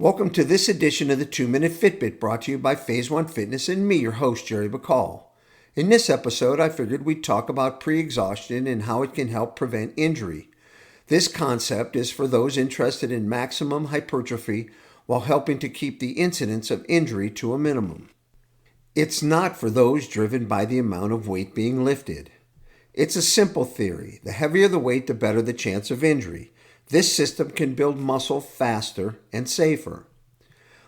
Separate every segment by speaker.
Speaker 1: Welcome to this edition of the 2-Minute FitBit brought to you by Phase 1 Fitness and me, your host, Jerry Bacall. In this episode, I figured we'd talk about pre-exhaustion and how it can help prevent injury. This concept is for those interested in maximum hypertrophy while helping to keep the incidence of injury to a minimum. It's not for those driven by the amount of weight being lifted. It's a simple theory. The heavier the weight, the better the chance of injury. This system can build muscle faster and safer.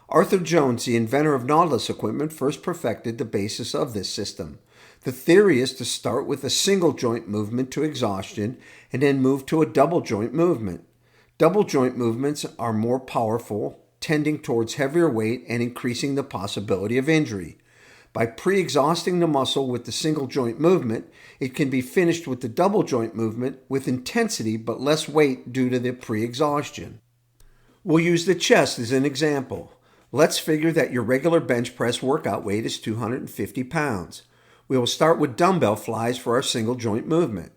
Speaker 1: Arthur Jones, the inventor of Nautilus equipment, first perfected the basis of this system. The theory is to start with a single joint movement to exhaustion and then move to a double joint movement. Double joint movements are more powerful, tending towards heavier weight and increasing the possibility of injury. By pre-exhausting the muscle with the single joint movement, it can be finished with the double joint movement with intensity but less weight due to the pre-exhaustion. We'll use the chest as an example. Let's figure that your regular bench press workout weight is 250 pounds. We will start with dumbbell flies for our single joint movement.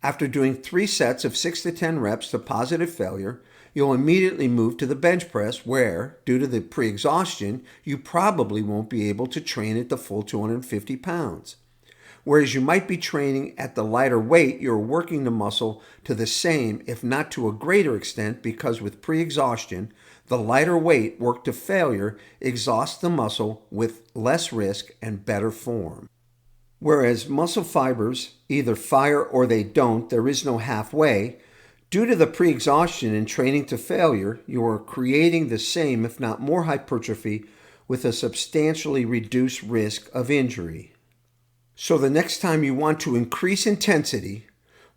Speaker 1: After doing 3 sets of 6 to 10 reps to positive failure, you'll immediately move to the bench press where, due to the pre-exhaustion, you probably won't be able to train at the full 250 pounds. Whereas you might be training at the lighter weight, you're working the muscle to the same, if not to a greater extent, because with pre-exhaustion, the lighter weight worked to failure exhausts the muscle with less risk and better form. Whereas muscle fibers either fire or they don't, there is no halfway. Due to the pre-exhaustion and training to failure, you are creating the same, if not more, hypertrophy with a substantially reduced risk of injury. So the next time you want to increase intensity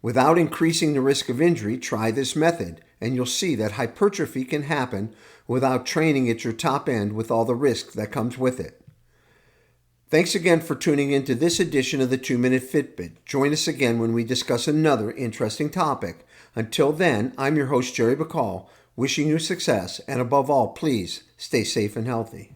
Speaker 1: without increasing the risk of injury, try this method, and you'll see that hypertrophy can happen without training at your top end with all the risk that comes with it. Thanks again for tuning in to this edition of the 2-Minute Fitbit. Join us again when we discuss another interesting topic. Until then, I'm your host, Jerry Bacall, wishing you success, and above all, please stay safe and healthy.